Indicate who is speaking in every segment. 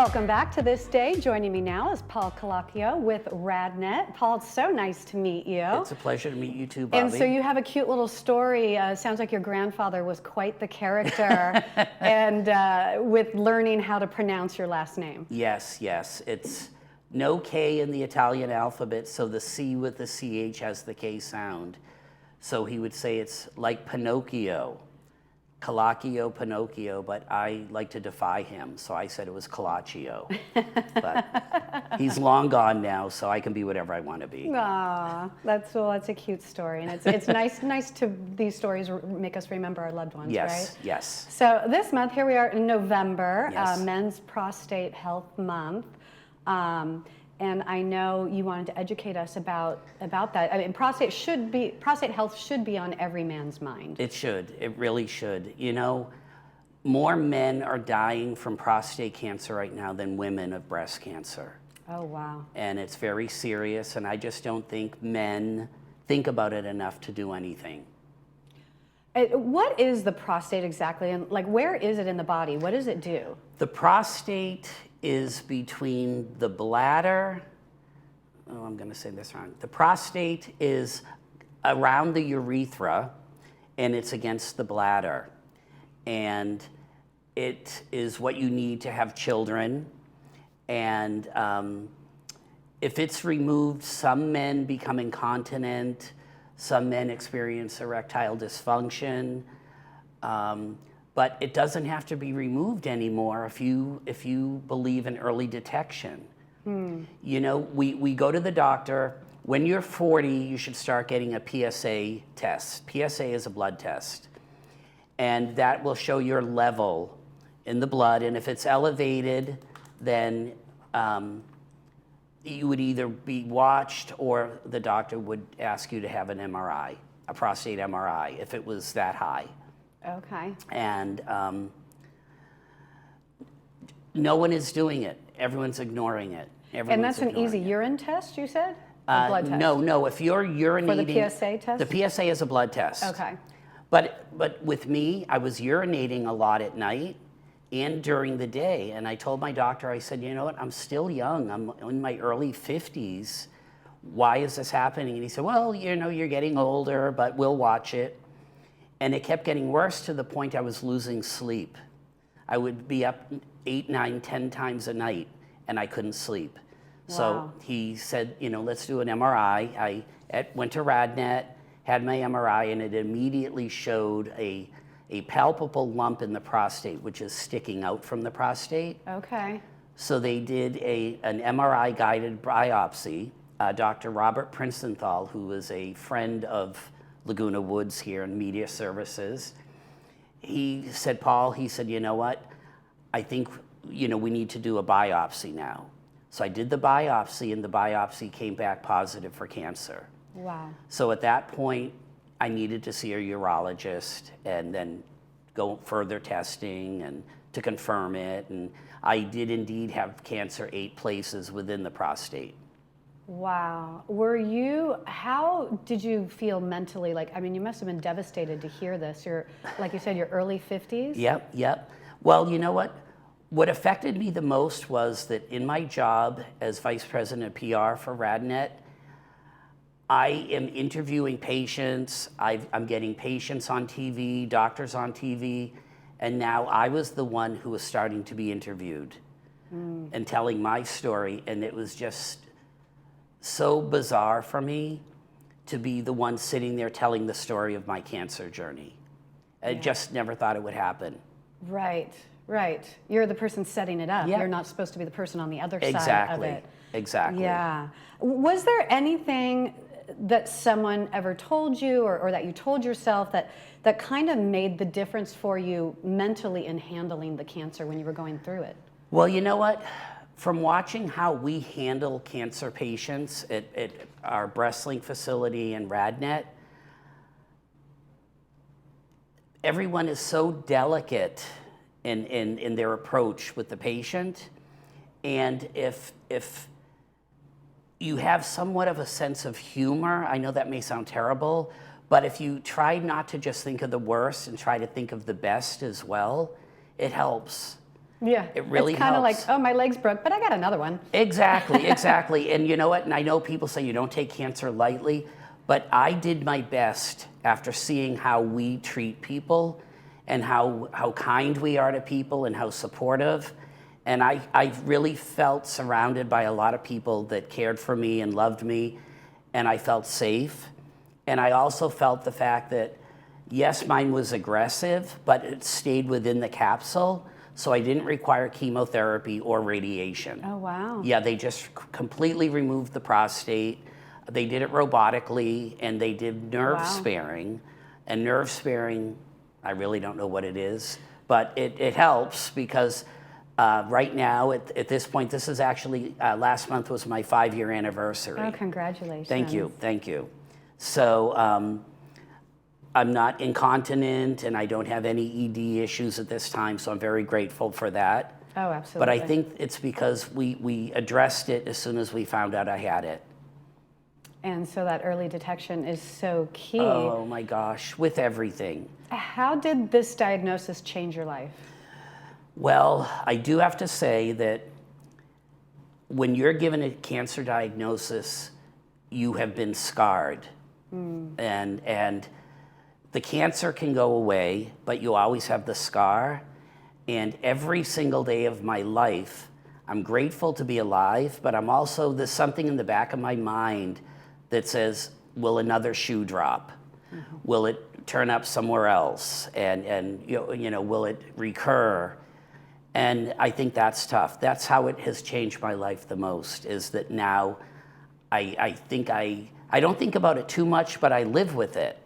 Speaker 1: Welcome back to This Day. Joining me now is Paul Calacchio with RadNet. Paul, it's so nice to meet you.
Speaker 2: It's a pleasure to meet you too, Bobby.
Speaker 1: And so you have a cute little story. Sounds like your grandfather was quite the character, and with learning how to pronounce your last name.
Speaker 2: Yes, yes. It's no K in the Italian alphabet, so the C with the CH has the K sound. So he would say it's like Pinocchio. Calacchio, Pinocchio, but I like to defy him, so I said it was Calacchio. But he's long gone now, so I can be whatever I want to be.
Speaker 1: Ah, that's a cute story, and it's nice to these stories make us remember our loved ones,
Speaker 2: Yes,
Speaker 1: right?
Speaker 2: yes.
Speaker 1: So this month, here we are in November,
Speaker 2: Yes.
Speaker 1: Men's Prostate Health Month. And I know you wanted to educate us about that. I mean, prostate health should be on every man's mind.
Speaker 2: It should. It really should. You know, more men are dying from prostate cancer right now than women of breast cancer.
Speaker 1: Oh, wow.
Speaker 2: And it's very serious, and I just don't think men think about it enough to do anything.
Speaker 1: What is the prostate exactly? And like, where is it in the body? What does it do?
Speaker 2: The prostate is between the bladder, I'm going to say this wrong. The prostate is around the urethra, and it's against the bladder. And it is what you need to have children. And if it's removed, some men become incontinent, some men experience erectile dysfunction. But it doesn't have to be removed anymore if you believe in early detection. You know, we go to the doctor. When you're 40, you should start getting a PSA test. PSA is a blood test. And that will show your level in the blood. And if it's elevated, then you would either be watched or the doctor would ask you to have an MRI, a prostate MRI, if it was that high.
Speaker 1: Okay.
Speaker 2: And no one is doing it. Everyone's ignoring it.
Speaker 1: And that's an easy urine test, you said? Or blood test?
Speaker 2: No. If you're urinating...
Speaker 1: For the PSA test?
Speaker 2: The PSA is a blood test.
Speaker 1: Okay.
Speaker 2: But with me, I was urinating a lot at night and during the day. And I told my doctor, I said, you know what, I'm still young. I'm in my early 50s. Why is this happening? And he said, well, you know, you're getting older, but we'll watch it. And it kept getting worse to the point I was losing sleep. I would be up 8, 9, 10 times a night, and I couldn't sleep.
Speaker 1: Wow.
Speaker 2: So he said, you know, let's do an MRI. I went to RadNet, had my MRI, and it immediately showed a palpable lump in the prostate, which is sticking out from the prostate.
Speaker 1: Okay.
Speaker 2: So they did an MRI-guided biopsy. Dr. Robert Princenthal, who was a friend of Laguna Woods here in media services, he said, Paul, he said, you know what, I think, you know, we need to do a biopsy now. So I did the biopsy, and the biopsy came back positive for cancer.
Speaker 1: Wow.
Speaker 2: So at that point, I needed to see a urologist and then go further testing and to confirm it. And I did indeed have cancer 8 places within the prostate.
Speaker 1: Wow. How did you feel mentally? Like, I mean, you must have been devastated to hear this. You're, like you said, your early 50s?
Speaker 2: Yep. Well, you know what? What affected me the most was that in my job as Vice President of PR for RadNet, I am interviewing patients. I'm getting patients on TV, doctors on TV, and now I was the one who was starting to be interviewed and telling my story, and it was just so bizarre for me to be the one sitting there telling the story of my cancer journey. I just never thought it would happen.
Speaker 1: Right. You're the person setting it up.
Speaker 2: Yeah.
Speaker 1: You're not supposed to be the person on the other side of it.
Speaker 2: Exactly.
Speaker 1: Yeah. Was there anything that someone ever told you or that you told yourself that kind of made the difference for you mentally in handling the cancer when you were going through it?
Speaker 2: Well, you know what? From watching how we handle cancer patients at our BreastLink facility and RadNet, everyone is so delicate in their approach with the patient. And if you have somewhat of a sense of humor, I know that may sound terrible, but if you try not to just think of the worst and try to think of the best as well, it helps.
Speaker 1: Yeah.
Speaker 2: It really
Speaker 1: It's kind of like,
Speaker 2: helps.
Speaker 1: oh, my leg's broke, but I got another one.
Speaker 2: Exactly, exactly. And you know what? And I know people say you don't take cancer lightly, but I did my best after seeing how we treat people and how kind we are to people and how supportive. And I really felt surrounded by a lot of people that cared for me and loved me, and I felt safe. And I also felt the fact that, yes, mine was aggressive, but it stayed within the capsule, so I didn't require chemotherapy or radiation.
Speaker 1: Oh, wow.
Speaker 2: Yeah, they just completely removed the prostate. They did it robotically, and they did nerve
Speaker 1: Wow.
Speaker 2: sparing. And nerve sparing, I really don't know what it is, but it helps because right now, at this point, this is actually, last month was my 5-year anniversary.
Speaker 1: Oh, congratulations.
Speaker 2: Thank you, thank you. So I'm not incontinent and I don't have any ED issues at this time, so I'm very grateful for that.
Speaker 1: Oh, absolutely.
Speaker 2: But I think it's because we addressed it as soon as we found out I had it.
Speaker 1: And so that early detection is so key.
Speaker 2: Oh my gosh, with everything.
Speaker 1: How did this diagnosis change your life?
Speaker 2: Well, I do have to say that when you're given a cancer diagnosis, you have been scarred. And the cancer can go away, but you always have the scar. And every single day of my life, I'm grateful to be alive, but I'm also, there's something in the back of my mind that says, will another shoe drop? Will it turn up somewhere else? And you know, will it recur? And I think that's tough. That's how it has changed my life the most, is that now I don't think about it too much, but I live with it.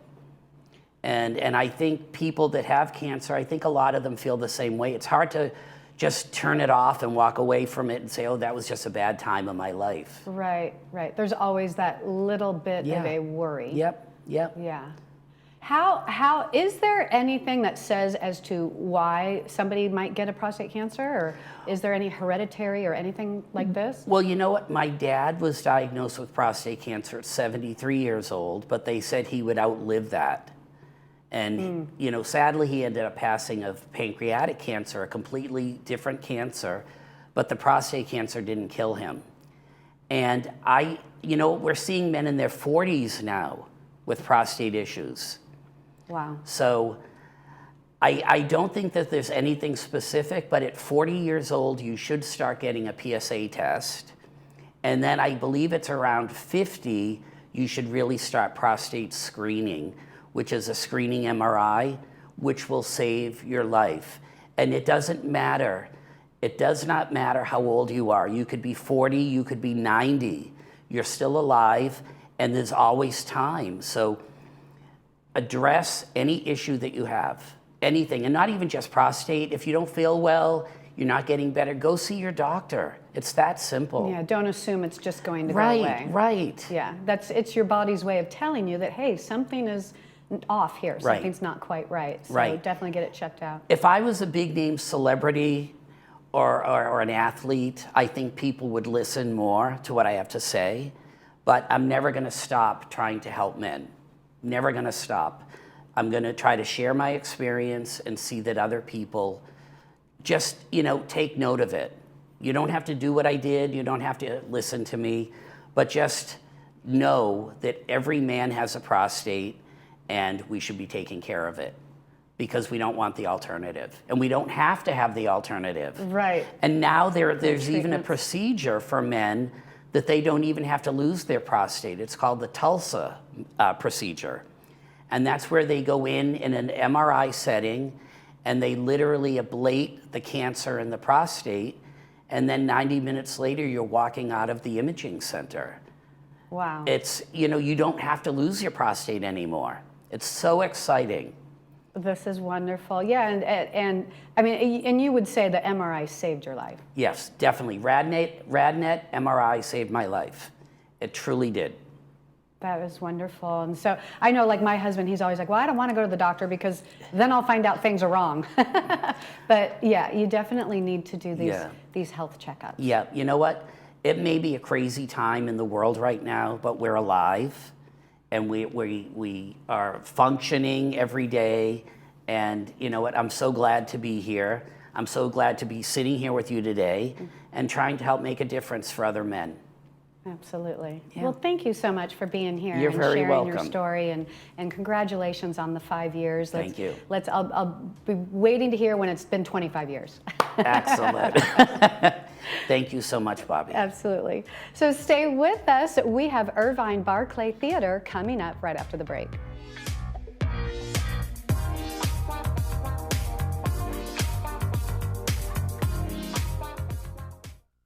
Speaker 2: And I think people that have cancer, I think a lot of them feel the same way. It's hard to just turn it off and walk away from it and say, oh, that was just a bad time of my life.
Speaker 1: Right, right. There's always that little bit of a worry.
Speaker 2: Yep, yep.
Speaker 1: Yeah. How is there anything that says as to why somebody might get a prostate cancer, or is there any hereditary or anything like this?
Speaker 2: Well, you know what? My dad was diagnosed with prostate cancer at 73 years old, but they said he would outlive that. And, you know, sadly, he ended up passing of pancreatic cancer, a completely different cancer, but the prostate cancer didn't kill him. And you know, we're seeing men in their 40s now with prostate issues.
Speaker 1: Wow.
Speaker 2: So I don't think that there's anything specific, but at 40 years old, you should start getting a PSA test. And then I believe it's around 50, you should really start prostate screening, which is a screening MRI, which will save your life. And it doesn't matter. It does not matter how old you are. You could be 40, you could be 90. You're still alive, and there's always time. So address any issue that you have, anything, and not even just prostate. If you don't feel well, you're not getting better, go see your doctor. It's that simple.
Speaker 1: Yeah, don't assume it's just going to go away.
Speaker 2: Right.
Speaker 1: Yeah, it's your body's way of telling you that, hey, something is off here.
Speaker 2: Right.
Speaker 1: Something's not quite right. So
Speaker 2: Right.
Speaker 1: definitely get it checked out.
Speaker 2: If I was a big name celebrity or an athlete, I think people would listen more to what I have to say. But I'm never going to stop trying to help men. Never going to stop. I'm going to try to share my experience and see that other people just, you know, take note of it. You don't have to do what I did. You don't have to listen to me. But just know that every man has a prostate and we should be taking care of it, because we don't want the alternative. And we don't have to have the alternative.
Speaker 1: Right.
Speaker 2: And now there's even a
Speaker 1: Treatments.
Speaker 2: procedure for men that they don't even have to lose their prostate. It's called the Tulsa procedure. And that's where they go in an MRI setting and they literally ablate the cancer in the prostate. And then 90 minutes later, you're walking out of the imaging center.
Speaker 1: Wow.
Speaker 2: It's, you know, you don't have to lose your prostate anymore. It's so exciting.
Speaker 1: This is wonderful. Yeah, and I mean, and you would say the MRI saved your life.
Speaker 2: Yes, definitely. RadNet MRI saved my life. It truly did.
Speaker 1: That is wonderful. And so I know, like my husband, he's always like, well, I don't want to go to the doctor because then I'll find out things are wrong. But yeah, you definitely need to do these health checkups.
Speaker 2: Yeah, you know what? It may be a crazy time in the world right now, but we're alive and we are functioning every day. And you know what? I'm so glad to be here. I'm so glad to be sitting here with you today and trying to help make a difference for other men.
Speaker 1: Absolutely.
Speaker 2: Yeah.
Speaker 1: Well, thank you so much for being here
Speaker 2: You're
Speaker 1: and
Speaker 2: very
Speaker 1: sharing your
Speaker 2: welcome.
Speaker 1: story, and congratulations on the 5 years.
Speaker 2: Thank you.
Speaker 1: I'll be waiting to hear when it's been 25 years.
Speaker 2: Excellent. Thank you so much, Bobby.
Speaker 1: Absolutely. So stay with us. We have Irvine Barclay Theater coming up right after the break.